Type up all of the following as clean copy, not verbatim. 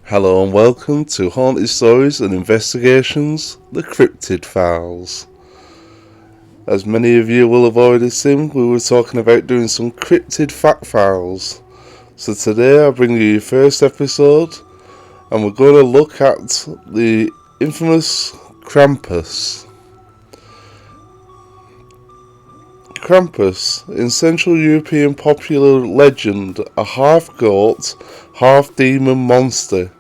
Hello and welcome to Haunted Stories and Investigations, the Cryptid Files. As many of you will have already seen, we were talking about doing some cryptid fact files. So today I bring you your first episode, and we're going to look at the infamous Krampus. Krampus, in Central European popular legend, a half-goat, half-demon monster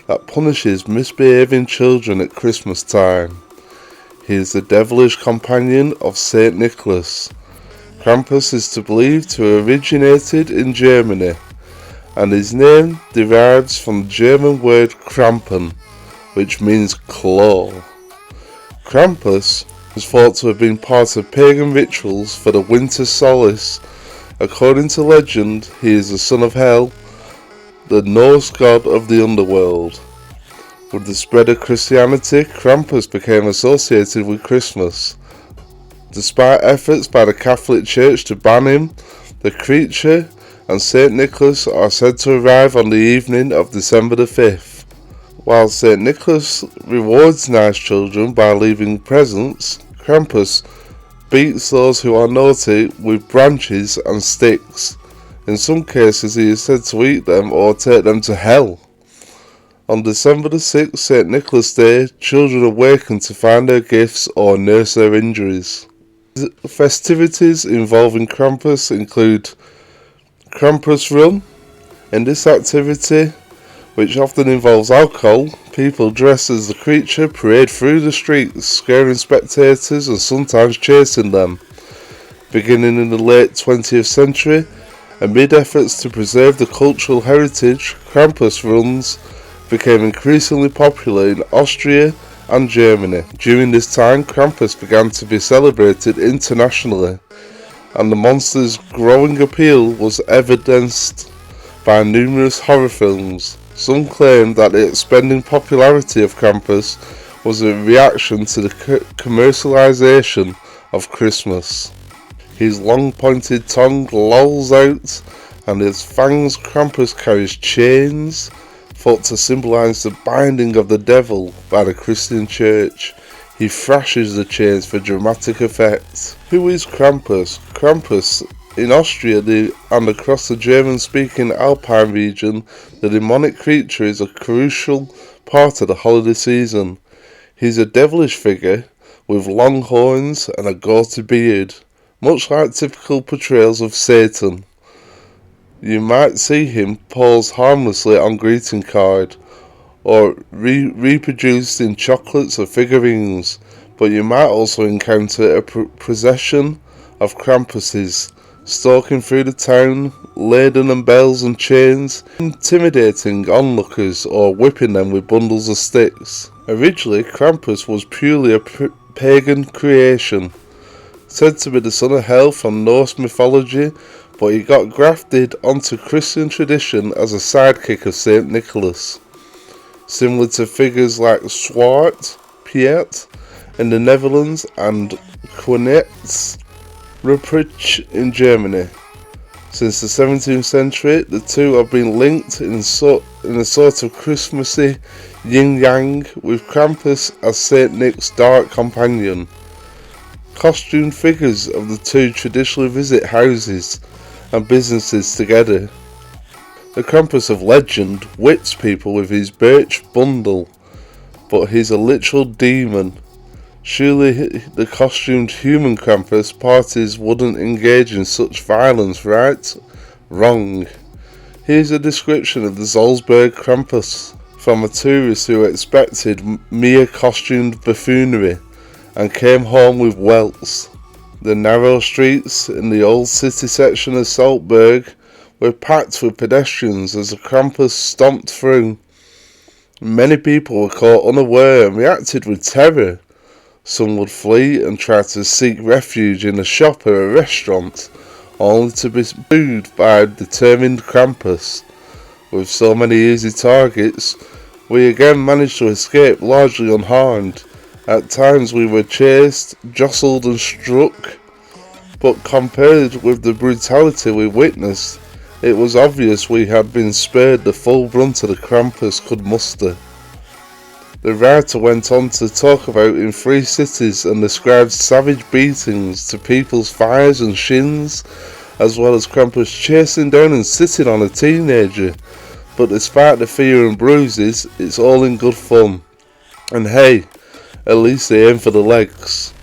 that punishes misbehaving children at Christmas time. He is the devilish companion of Saint Nicholas. Krampus is believed to have originated in Germany, and his name derives from the German word krampen, which means claw. Krampus is thought to have been part of pagan rituals for the winter solace. According to legend, he is the son of Hel, the Norse god of the underworld. With the spread of Christianity, Krampus became associated with Christmas. Despite efforts by the Catholic Church to ban him, the creature and St. Nicholas are said to arrive on the evening of December the 5th. While St. Nicholas rewards nice children by leaving presents, Krampus beats those who are naughty with branches and sticks. In some cases he is said to eat them or take them to hell. On December the 6th, St. Nicholas Day, children awaken to find their gifts or nurse their injuries. Festivities involving Krampus include Krampus Run. In this activity, which often involves alcohol, people dressed as the creature parade through the streets, scaring spectators and sometimes chasing them. Beginning in the late 20th century, amid efforts to preserve the cultural heritage, Krampus runs became increasingly popular in Austria and Germany. During this time, Krampus began to be celebrated internationally, and the monster's growing appeal was evidenced by numerous horror films. Some claim that the expanding popularity of Krampus was a reaction to the commercialization of Christmas. His long pointed tongue lolls out, and his fangs Krampus carries chains, thought to symbolize the binding of the devil by the Christian Church. He thrashes the chains for dramatic effect. Who is Krampus? Krampus, in Austria and across the German-speaking Alpine region, the demonic creature is a crucial part of the holiday season. He's a devilish figure with long horns and a gauty beard, much like typical portrayals of Satan. You might see him posed harmlessly on greeting card, or reproduced in chocolates or figurines, but you might also encounter a procession of Krampuses stalking through the town, laden on bells and chains, intimidating onlookers or whipping them with bundles of sticks. Originally, Krampus was purely a pagan creation, said to be the son of Hel from Norse mythology, but he got grafted onto Christian tradition as a sidekick of Saint Nicholas. Similar to figures like Zwart Piet in the Netherlands and Quinet's Ruprecht in Germany. Since the 17th century, the two have been linked in a sort of Christmassy yin-yang, with Krampus as Saint Nick's dark companion. Costumed figures of the two traditionally visit houses and businesses together. The Krampus of legend whips people with his birch bundle, but he's a literal demon. Surely the costumed human Krampus parties wouldn't engage in such violence, right? Wrong. Here's a description of the Salzburg Krampus from a tourist who expected mere costumed buffoonery and came home with welts. The narrow streets in the old city section of Salzburg were packed with pedestrians as the Krampus stomped through. Many people were caught unaware and reacted with terror. Some would flee and try to seek refuge in a shop or a restaurant, only to be pursued by a determined Krampus. With so many easy targets, we again managed to escape largely unharmed. At times we were chased, jostled and struck, but compared with the brutality we witnessed, It was obvious we had been spared the full brunt of the Krampus could muster. The writer went on to talk about in 3 cities and described savage beatings to people's thighs and shins, as well as Krampus chasing down and sitting on a teenager. But despite the fear and bruises, it's all in good fun. And hey, at least they aim for the legs.